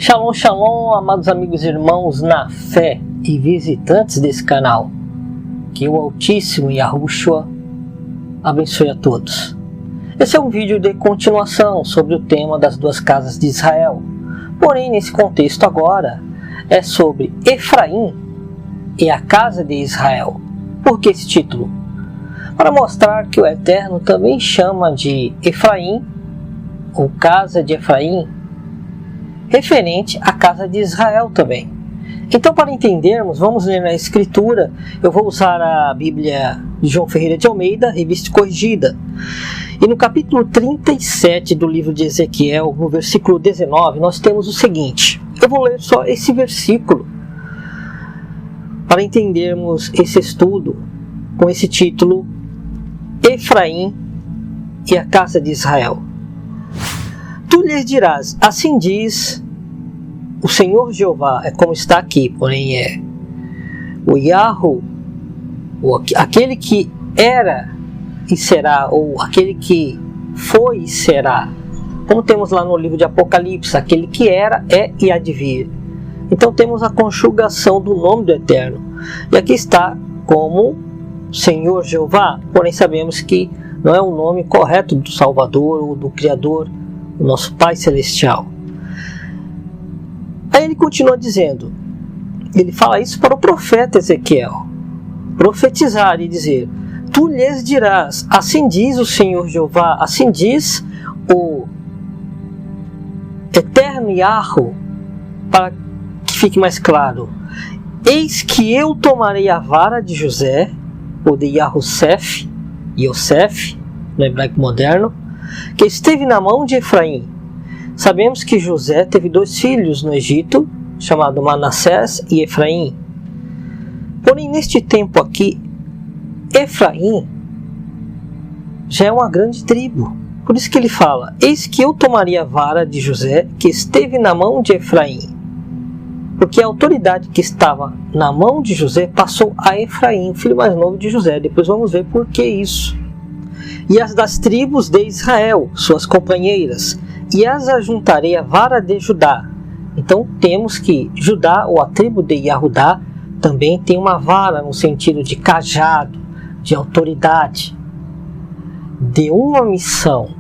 Shalom, shalom, amados amigos e irmãos na fé e visitantes desse canal. Que o Altíssimo Yahushua abençoe a todos. Esse é um vídeo de continuação sobre o tema das duas casas de Israel. Porém, nesse contexto agora, é sobre Efraim e a casa de Israel. Por que esse título? Para mostrar que o Eterno também chama de Efraim, ou casa de Efraim, referente à casa de Israel também. Então, para entendermos, vamos ler na Escritura. Eu vou usar a Bíblia de João Ferreira de Almeida, revista corrigida. E no capítulo 37 do livro de Ezequiel, no versículo 19, nós temos o seguinte. Eu vou ler só esse versículo para entendermos esse estudo com esse título, Efraim e a casa de Israel. Tu lhes dirás, assim diz o Senhor Jeová, é como está aqui, porém é o Yahu, aquele que era e será, ou aquele que foi e será, como temos lá no livro de Apocalipse, aquele que era, é e há de vir. Então temos a conjugação do nome do Eterno, e aqui está como Senhor Jeová, porém sabemos que não é o nome correto do Salvador ou do Criador, o nosso Pai Celestial. Aí ele continua dizendo, ele fala isso para o profeta Ezequiel, profetizar e dizer, tu lhes dirás, assim diz o Senhor Jeová, assim diz o Eterno Yahu, para que fique mais claro, eis que eu tomarei a vara de José, ou de Yahusef, Yosef, no hebraico moderno, que esteve na mão de Efraim. Sabemos que José teve dois filhos no Egito, chamados Manassés e Efraim. Porém, neste tempo aqui, Efraim já é uma grande tribo. Por isso que ele fala, eis que eu tomaria a vara de José, que esteve na mão de Efraim. Porque a autoridade que estava na mão de José passou a Efraim, o filho mais novo de José. Depois vamos ver por que isso. E as das tribos de Israel, suas companheiras, e as ajuntarei à vara de Judá. Então temos que Judá, ou a tribo de Yahudá, também tem uma vara no sentido de cajado, de autoridade, de uma missão.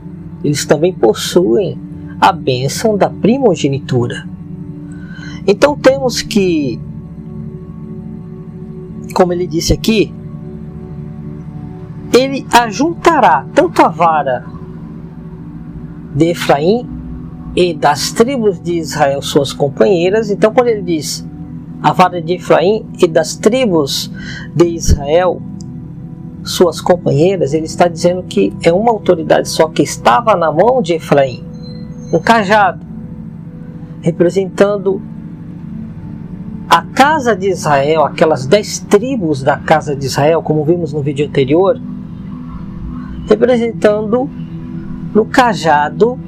Eles também possuem a bênção da primogenitura. Então temos que, como ele disse aqui, ele ajuntará tanto a vara de Efraim e das tribos de Israel, suas companheiras. Então quando ele diz a vara de Efraim e das tribos de Israel, suas companheiras, ele está dizendo que é uma autoridade só que estava na mão de Efraim, um cajado, representando a casa de Israel, aquelas 10 tribos da casa de Israel, como vimos no vídeo anterior, representando no cajado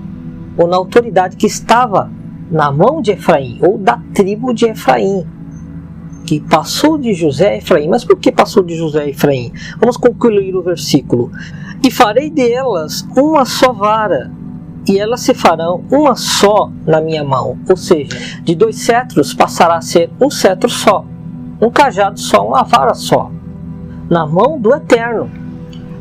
ou na autoridade que estava na mão de Efraim, ou da tribo de Efraim, que passou de José a Efraim. Mas por que passou de José a Efraim? Vamos concluir o versículo. E farei delas uma só vara, e elas se farão uma só na minha mão. Ou seja, de 2 cetros passará a ser um cetro só, um cajado só, uma vara só, na mão do Eterno.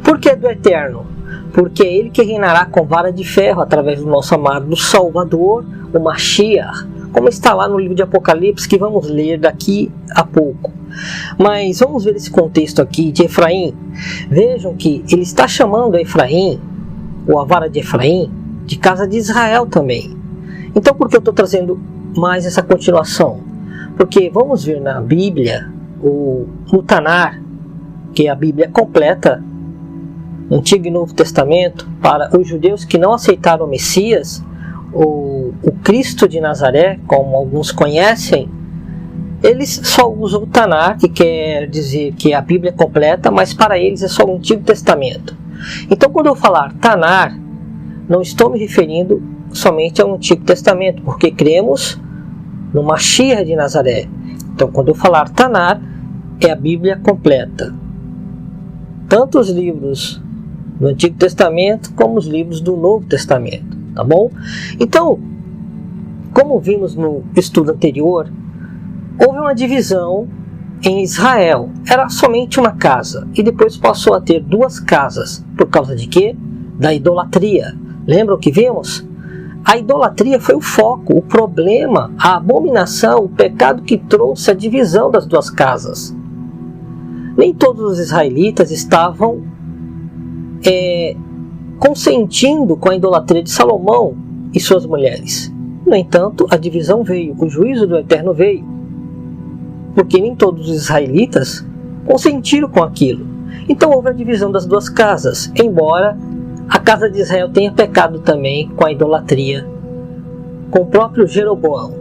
Por que do Eterno? Porque é Ele que reinará com vara de ferro através do nosso amado Salvador, o Mashiach, como está lá no livro de Apocalipse, que vamos ler daqui a pouco. Mas vamos ver esse contexto aqui de Efraim. Vejam que ele está chamando Efraim, ou a vara de Efraim, de casa de Israel também. Então por que eu estou trazendo mais essa continuação? Porque vamos ver na Bíblia, no Tanar, que é a Bíblia completa, Antigo e Novo Testamento, para os judeus que não aceitaram o Messias, o Cristo de Nazaré, como alguns conhecem, eles só usam o Tanar, que quer dizer que é a Bíblia completa, mas para eles é só o Antigo Testamento. Então quando eu falar Tanar, não estou me referindo somente ao Antigo Testamento, porque cremos no Mashiach de Nazaré. Então quando eu falar Tanar, é a Bíblia completa. Tanto os livros do Antigo Testamento como os livros do Novo Testamento, tá bom? Então, como vimos no estudo anterior, houve uma divisão em Israel. Era somente uma casa e depois passou a ter duas casas. Por causa de quê? Da idolatria. Lembram o que vimos? A idolatria foi o foco, o problema, a abominação, o pecado que trouxe a divisão das duas casas. Nem todos os israelitas estavam consentindo com a idolatria de Salomão e suas mulheres. No entanto, a divisão veio, o juízo do Eterno veio, porque nem todos os israelitas consentiram com aquilo. Então houve a divisão das duas casas, embora a casa de Israel tenha pecado também com a idolatria, com o próprio Jeroboão,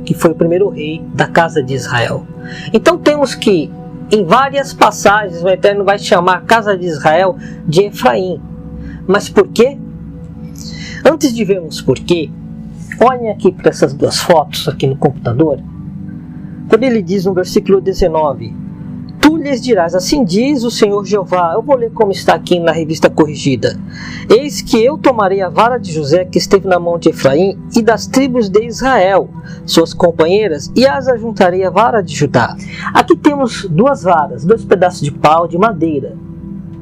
que foi o primeiro rei da casa de Israel. Então temos que, em várias passagens, o Eterno vai chamar a casa de Israel de Efraim. Mas por quê? Antes de vermos por quê, olhem aqui para essas duas fotos aqui no computador. Quando ele diz no versículo 19: Tu lhes dirás, assim diz o Senhor Jeová. Eu vou ler como está aqui na revista corrigida. Eis que eu tomarei a vara de José que esteve na mão de Efraim e das tribos de Israel, suas companheiras, e as ajuntarei à vara de Judá. Aqui temos duas varas, dois pedaços de pau de madeira,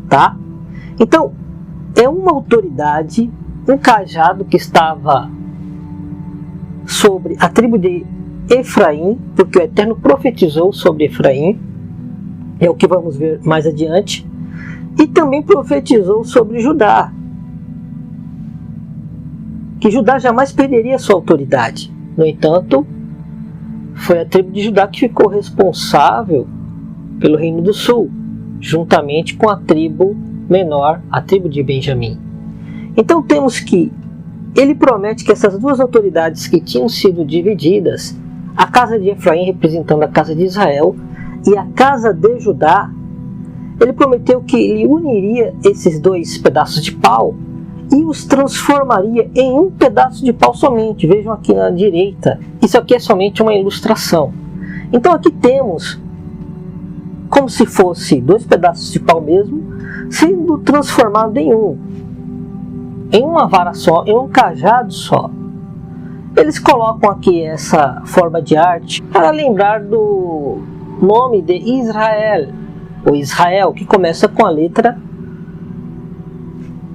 tá? Então, é uma autoridade, um cajado que estava sobre a tribo de Efraim, porque o Eterno profetizou sobre Efraim, é o que vamos ver mais adiante, e também profetizou sobre Judá, que Judá jamais perderia sua autoridade. No entanto, foi a tribo de Judá que ficou responsável pelo Reino do Sul, juntamente com a tribo menor, a tribo de Benjamim. Então temos que ele promete que essas duas autoridades que tinham sido divididas, a casa de Efraim representando a casa de Israel e a casa de Judá, ele prometeu que ele uniria esses dois pedaços de pau e os transformaria em um pedaço de pau somente. Vejam aqui na direita, isso aqui é somente uma ilustração. Então aqui temos como se fosse dois pedaços de pau mesmo, sendo transformado em uma vara só, em um cajado só. Eles colocam aqui essa forma de arte para lembrar do nome de Israel, ou Israel, que começa com a letra,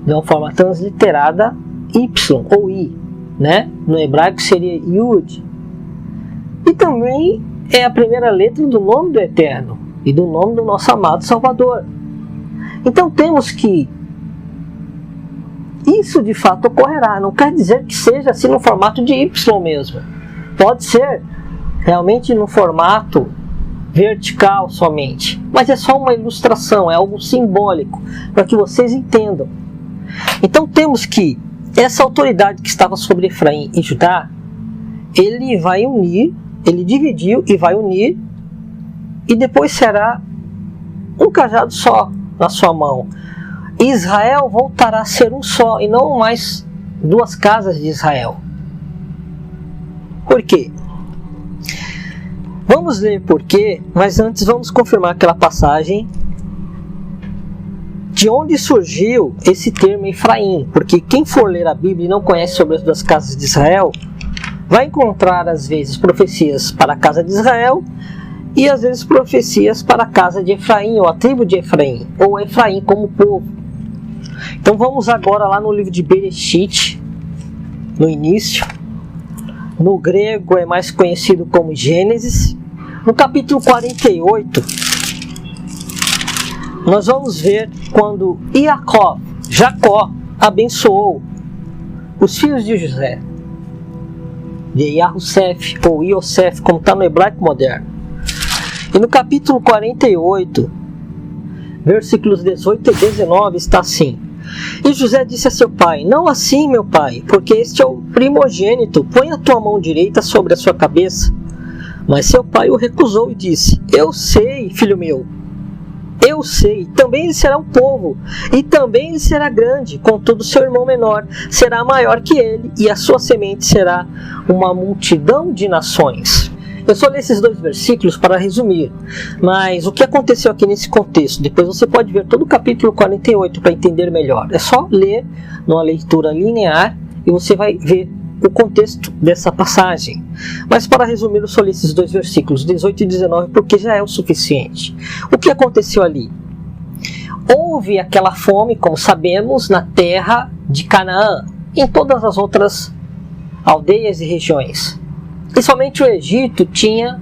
de uma forma transliterada, Y ou I, né? No hebraico seria Yud. E também é a primeira letra do nome do Eterno e do nome do nosso amado Salvador. Então temos que isso de fato ocorrerá. Não quer dizer que seja assim no formato de Y mesmo. Pode ser realmente no formato vertical somente. Mas é só uma ilustração, é algo simbólico, para que vocês entendam. Então temos que essa autoridade que estava sobre Efraim e Judá, ele vai unir, ele dividiu e vai unir, e depois será um cajado só na sua mão. Israel voltará a ser um só e não mais duas casas de Israel. Por quê? Vamos ler por quê, mas antes vamos confirmar aquela passagem de onde surgiu esse termo Efraim, porque quem for ler a Bíblia e não conhece sobre as duas casas de Israel, vai encontrar às vezes profecias para a casa de Israel e às vezes profecias para a casa de Efraim, ou a tribo de Efraim, ou Efraim como povo. Então vamos agora lá no livro de Bereshit, no início. No grego é mais conhecido como Gênesis. No capítulo 48, nós vamos ver quando Jacó abençoou os filhos de José, de Yahusef, ou Iosef, como está no hebraico moderno. E no capítulo 48, versículos 18 e 19, está assim: E José disse a seu pai: Não assim, meu pai, porque este é o primogênito, põe a tua mão direita sobre a sua cabeça. Mas seu pai o recusou e disse: Eu sei, filho meu, eu sei, também ele será um povo, e também ele será grande, contudo seu irmão menor será maior que ele, e a sua semente será uma multidão de nações. Eu só li esses dois versículos para resumir, mas o que aconteceu aqui nesse contexto? Depois você pode ver todo o capítulo 48 para entender melhor. É só ler numa leitura linear e você vai ver o contexto dessa passagem. Mas para resumir, só li esses 2 versículos, 18 e 19, porque já é o suficiente. O que aconteceu ali? Houve aquela fome, como sabemos, na terra de Canaã, em todas as outras aldeias e regiões. E somente o Egito tinha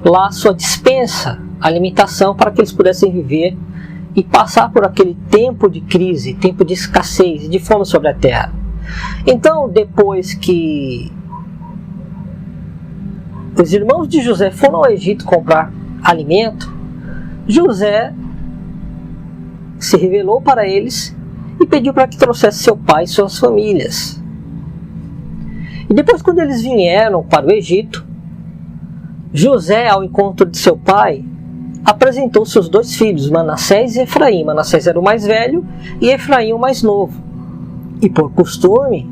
lá sua dispensa, alimentação, para que eles pudessem viver e passar por aquele tempo de crise, tempo de escassez e de fome sobre a terra. Então, depois que os irmãos de José foram ao Egito comprar alimento, José se revelou para eles e pediu para que trouxesse seu pai e suas famílias. E depois, quando eles vieram para o Egito, José, ao encontro de seu pai, apresentou seus 2 filhos, Manassés e Efraim. Manassés era o mais velho e Efraim o mais novo. E por costume,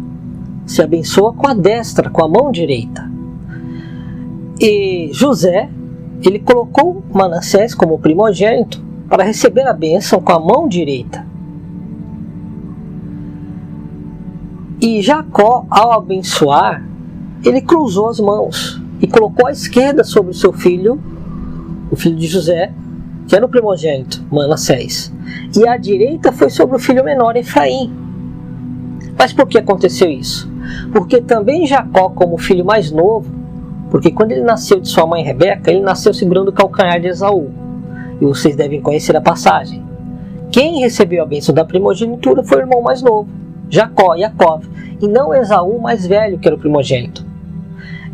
se abençoa com a destra, com a mão direita. E José, ele colocou Manassés como primogênito para receber a bênção com a mão direita. E Jacó, ao abençoar, ele cruzou as mãos e colocou a esquerda sobre o seu filho, o filho de José, que era o primogênito, Manassés. E a direita foi sobre o filho menor, Efraim. Mas por que aconteceu isso? Porque também Jacó, como filho mais novo, porque quando ele nasceu de sua mãe Rebeca, ele nasceu segurando o calcanhar de Esaú. E vocês devem conhecer a passagem. Quem recebeu a bênção da primogenitura foi o irmão mais novo, Jacó, Jacó, e não Esaú, mais velho, que era o primogênito.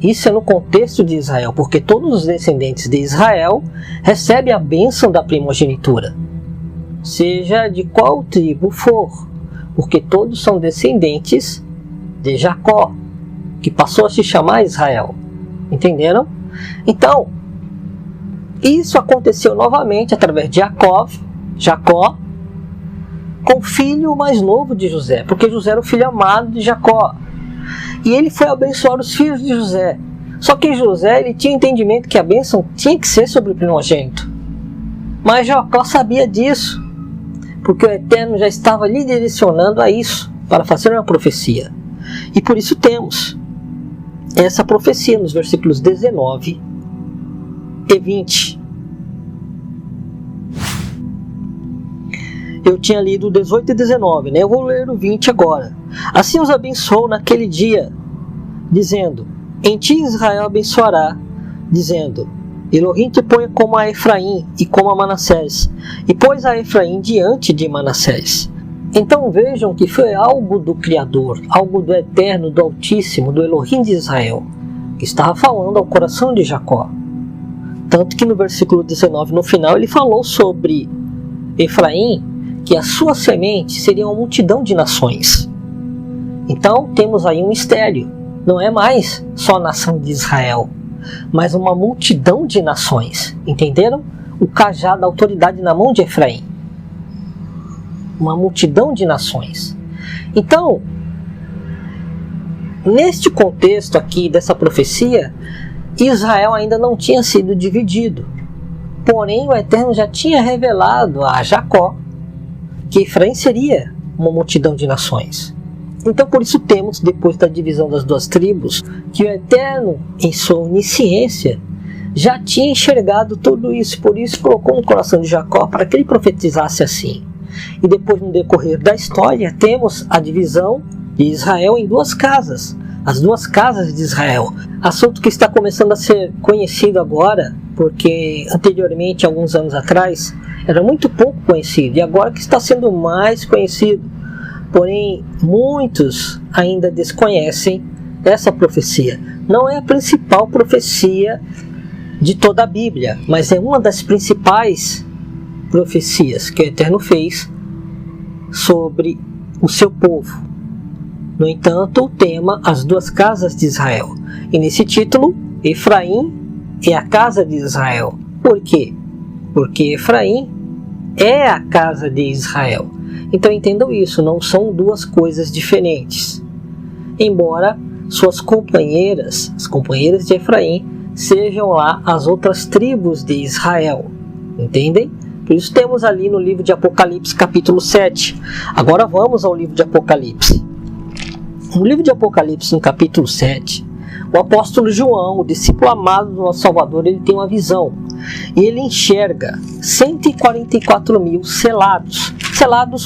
Isso é no contexto de Israel, porque todos os descendentes de Israel recebem a bênção da primogenitura, seja de qual tribo for, porque todos são descendentes de Jacó, que passou a se chamar Israel. Entenderam? Então, isso aconteceu novamente através de Jacó, com o filho mais novo de José, porque José era o filho amado de Jacó. E ele foi abençoar os filhos de José. Só que José, ele tinha entendimento que a bênção tinha que ser sobre o primogênito. Mas Jacó sabia disso, porque o Eterno já estava lhe direcionando a isso, para fazer uma profecia. E por isso temos essa profecia nos versículos 19 e 20. Eu tinha lido 18 e 19, né? Eu vou ler o 20 agora. Assim os abençoou naquele dia, dizendo: em ti Israel abençoará, dizendo: Elohim te ponha como a Efraim e como a Manassés, e pôs a Efraim diante de Manassés. Então vejam que foi algo do Criador, algo do Eterno, do Altíssimo, do Elohim de Israel, que estava falando ao coração de Jacó. Tanto que no versículo 19, no final, ele falou sobre Efraim, que a sua semente seria uma multidão de nações. Então temos aí um mistério. Não é mais só a nação de Israel, mas uma multidão de nações. Entenderam? O cajado, a autoridade na mão de Efraim. Uma multidão de nações. Então, neste contexto aqui dessa profecia, Israel ainda não tinha sido dividido. Porém, o Eterno já tinha revelado a Jacó que Efraim seria uma multidão de nações. Então, por isso temos, depois da divisão das 2 tribos, que o Eterno, em sua onisciência, já tinha enxergado tudo isso. Por isso, colocou no coração de Jacó para que ele profetizasse assim. E depois, no decorrer da história, temos a divisão de Israel em 2 casas. As 2 casas de Israel. Assunto que está começando a ser conhecido agora, porque anteriormente, alguns anos atrás, era muito pouco conhecido, e agora que está sendo mais conhecido. Porém, muitos ainda desconhecem essa profecia. Não é a principal profecia de toda a Bíblia, mas é uma das principais profecias que o Eterno fez sobre o seu povo. No entanto, o tema, as 2 casas de Israel. E nesse título, Efraim é a casa de Israel. Por quê? Porque Efraim é a casa de Israel. Então entendam isso, não são 2 coisas diferentes. Embora suas companheiras, as companheiras de Efraim, sejam lá as outras tribos de Israel. Entendem? Por isso temos ali no livro de Apocalipse capítulo 7. Agora vamos ao livro de Apocalipse. No livro de Apocalipse, no capítulo 7, o apóstolo João, o discípulo amado do nosso Salvador, ele tem uma visão. E ele enxerga 144 mil selados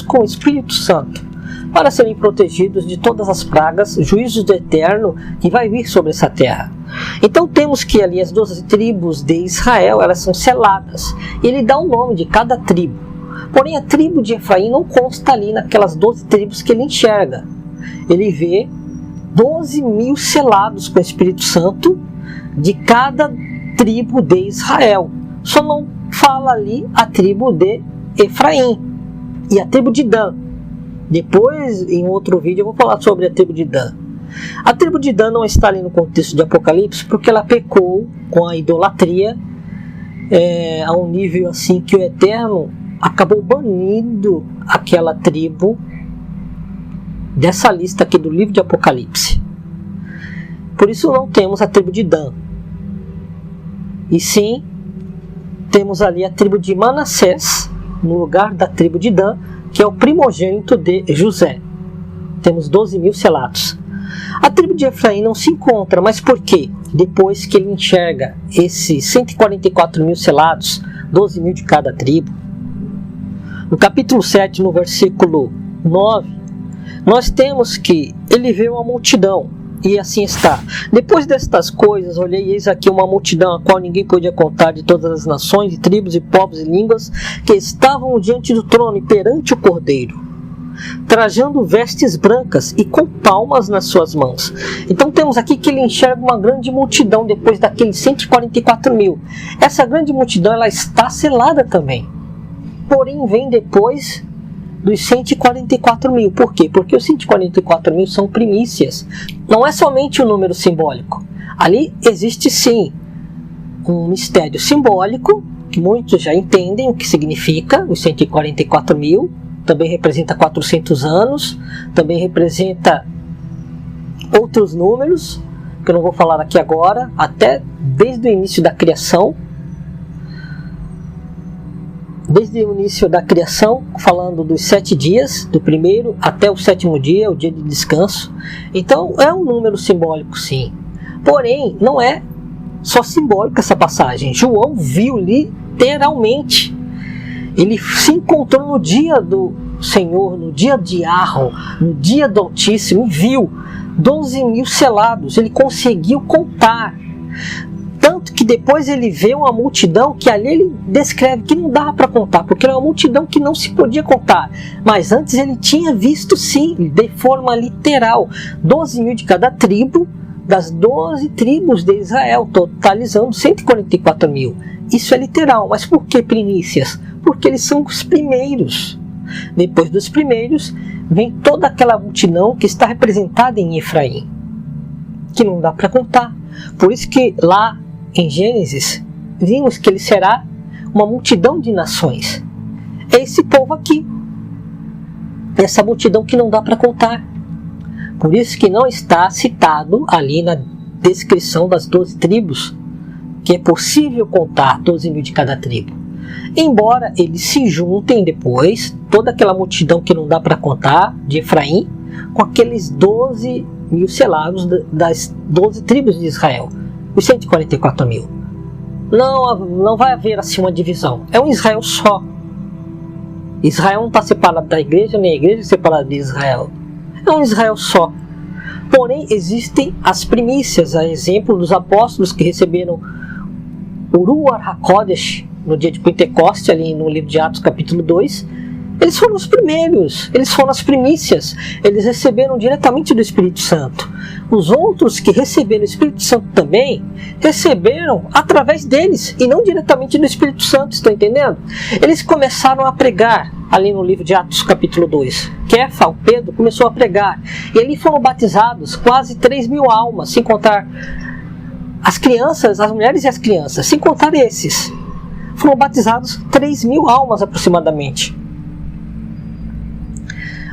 com o Espírito Santo, para serem protegidos de todas as pragas, juízos do eterno que vai vir sobre essa terra. Então temos que ali as 12 tribos de Israel, elas são seladas. Ele dá o nome de cada tribo. Porém a tribo de Efraim não consta ali naquelas 12 tribos que ele enxerga. Ele vê 12 mil selados com o Espírito Santo de cada tribo de Israel. Só não fala ali a tribo de Efraim e a tribo de Dan. Depois, em outro vídeo, eu vou falar sobre a tribo de Dan. A tribo de Dan não está ali no contexto de Apocalipse porque ela pecou com a idolatria a um nível assim que o Eterno acabou banindo aquela tribo dessa lista aqui do livro de Apocalipse. Por isso não temos a tribo de Dan. E sim, temos ali a tribo de Manassés, no lugar da tribo de Dan, que é o primogênito de José. Temos 12 mil selados. A tribo de Efraim não se encontra, mas por quê? Depois que ele enxerga esses 144 mil selados, 12 mil de cada tribo, no capítulo 7, no versículo 9, nós temos que ele vê uma multidão, e assim está. Depois destas coisas, olhei e eis aqui uma multidão, a qual ninguém podia contar, de todas as nações, e tribos, e povos, e línguas, que estavam diante do trono e perante o Cordeiro, trajando vestes brancas e com palmas nas suas mãos. Então temos aqui que ele enxerga uma grande multidão depois daqueles 144 mil. Essa grande multidão, ela está selada também. Porém vem depois dos 144 mil. Por quê? Porque os 144 mil são primícias. Não é somente um número simbólico. Ali existe sim um mistério simbólico, que muitos já entendem o que significa, os 144 mil. Também representa 400 anos, também representa outros números, que eu não vou falar aqui agora, até desde o início da criação. Desde o início da criação, falando dos 7 dias, do primeiro até o 7º dia, o dia de descanso. Então é um número simbólico, sim. Porém, não é só simbólica essa passagem. João viu literalmente. Ele se encontrou no dia do Senhor, no dia de Arro, no dia do Altíssimo, e viu 12 mil selados. Ele conseguiu contar. Tanto que depois ele vê uma multidão que ali ele descreve que não dava para contar, porque era uma multidão que não se podia contar. Mas antes ele tinha visto sim, de forma literal, 12 mil de cada tribo, das 12 tribos de Israel, totalizando 144 mil. Isso é literal, mas por que primícias? Porque eles são os primeiros. Depois dos primeiros, vem toda aquela multidão que está representada em Efraim, que não dá para contar. Por isso que lá em Gênesis, vimos que ele será uma multidão de nações. É esse povo aqui, essa multidão que não dá para contar. Por isso que não está citado ali na descrição das 12 tribos, que é possível contar 12 mil de cada tribo. Embora eles se juntem depois, toda aquela multidão que não dá para contar, de Efraim, com aqueles 12 mil selados das 12 tribos de Israel, os 144 mil. Não vai haver assim uma divisão. É um Israel só. Israel não está separado da igreja, nem a igreja é separada de Israel. É um Israel só. Porém, existem as primícias, a exemplo dos apóstolos que receberam o Ruach HaKodesh no dia de Pentecoste, ali no livro de Atos, capítulo 2. Eles foram os primeiros, eles foram as primícias, eles receberam diretamente do Espírito Santo. Os outros que receberam o Espírito Santo também, receberam através deles e não diretamente do Espírito Santo, estão entendendo? Eles começaram a pregar ali no livro de Atos, capítulo 2. Kefa, o Pedro, começou a pregar. E ali foram batizados quase 3 mil almas, sem contar as crianças, as mulheres e as crianças, sem contar esses. Foram batizados 3 mil almas aproximadamente.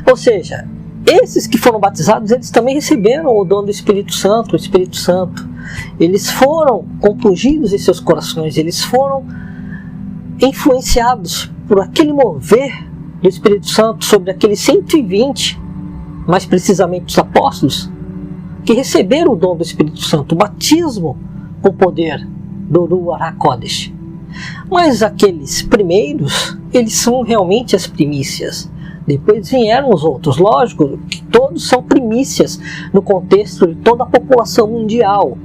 Ou seja, esses que foram batizados, eles também receberam o dom do Espírito Santo, o Espírito Santo. Eles foram compungidos em seus corações, eles foram influenciados por aquele mover do Espírito Santo sobre aqueles 120 mais precisamente os apóstolos, que receberam o dom do Espírito Santo, o batismo com poder do Ruach HaKodesh. Mas aqueles primeiros, eles são realmente as primícias. Depois vieram os outros. Lógico que todos são primícias no contexto de toda a população mundial.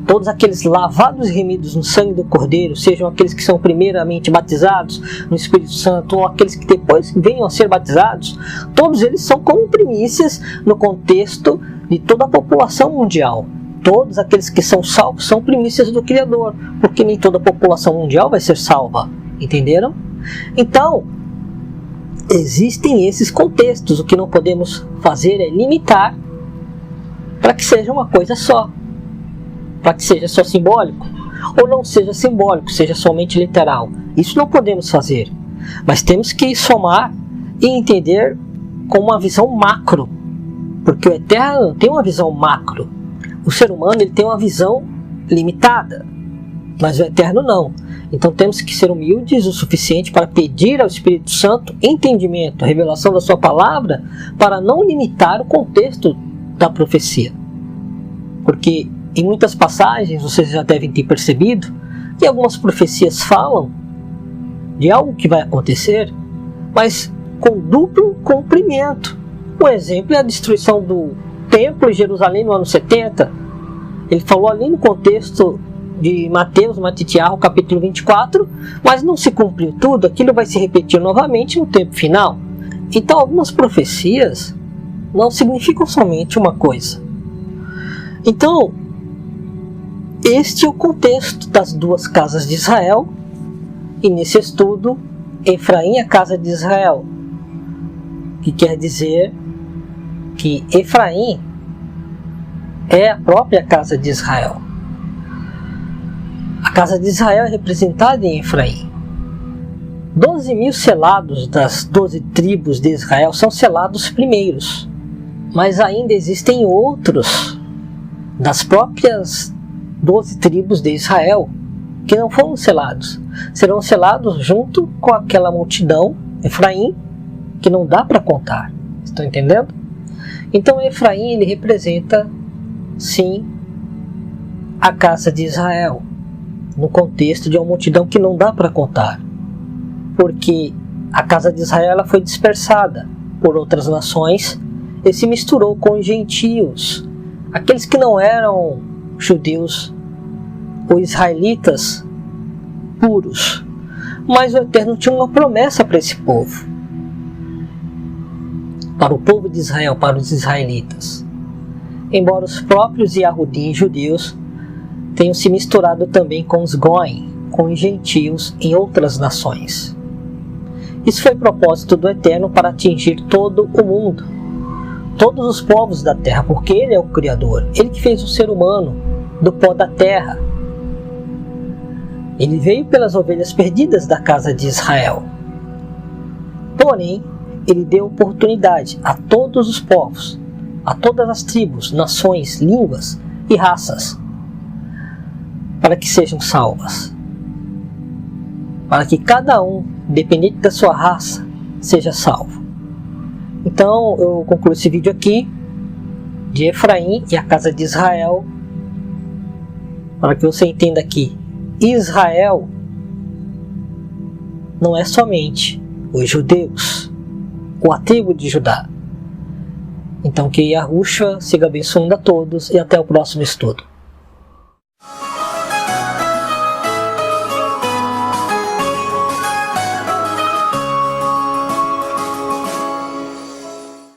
Todos aqueles lavados e remidos no sangue do Cordeiro, sejam aqueles que são primeiramente batizados no Espírito Santo ou aqueles que depois venham a ser batizados, todos eles são como primícias no contexto de toda a população mundial. Todos aqueles que são salvos são primícias do Criador, porque nem toda a população mundial vai ser salva. Entenderam? Então, existem esses contextos. O que não podemos fazer é limitar para que seja uma coisa só, para que seja só simbólico, ou não seja simbólico, seja somente literal. Isso não podemos fazer, mas temos que somar e entender com uma visão macro, porque o Eterno tem uma visão macro. O ser humano ele tem uma visão limitada, mas o Eterno não. Então temos que ser humildes o suficiente para pedir ao Espírito Santo entendimento, a revelação da sua palavra, para não limitar o contexto da profecia. Porque em muitas passagens, vocês já devem ter percebido, que algumas profecias falam de algo que vai acontecer, mas com duplo cumprimento. Um exemplo é a destruição do templo em Jerusalém no ano 70. Ele falou ali no contexto de Mateus, Matitiarro, capítulo 24, mas não se cumpriu tudo, aquilo vai se repetir novamente no tempo final. Então algumas profecias não significam somente uma coisa. Então, este é o contexto das duas casas de Israel, e nesse estudo, Efraim é a casa de Israel, que quer dizer que Efraim é a própria casa de Israel. A casa de Israel é representada em Efraim. 12.000 selados das 12 tribos de Israel são selados primeiros, mas ainda existem outros das próprias 12 tribos de Israel que não foram selados. Serão selados junto com aquela multidão, Efraim, que não dá para contar. Estão entendendo? Então Efraim ele representa, sim, a casa de Israel, no contexto de uma multidão que não dá para contar. Porque a casa de Israel ela foi dispersada por outras nações e se misturou com os gentios, aqueles que não eram judeus ou israelitas puros. Mas o Eterno tinha uma promessa para esse povo, para o povo de Israel, para os israelitas. Embora os próprios Yahudim judeus tenham se misturado também com os Goim, com os gentios em outras nações. Isso foi propósito do Eterno para atingir todo o mundo, todos os povos da terra, porque Ele é o Criador, Ele que fez o ser humano do pó da terra. Ele veio pelas ovelhas perdidas da casa de Israel. Porém, Ele deu oportunidade a todos os povos, a todas as tribos, nações, línguas e raças, para que sejam salvas. Para que cada um, independente da sua raça, seja salvo. Então, eu concluo esse vídeo aqui, de Efraim e a casa de Israel, para que você entenda que Israel não é somente os judeus, ou a tribo de Judá. Então que Yahushua siga abençoando a todos e até o próximo estudo.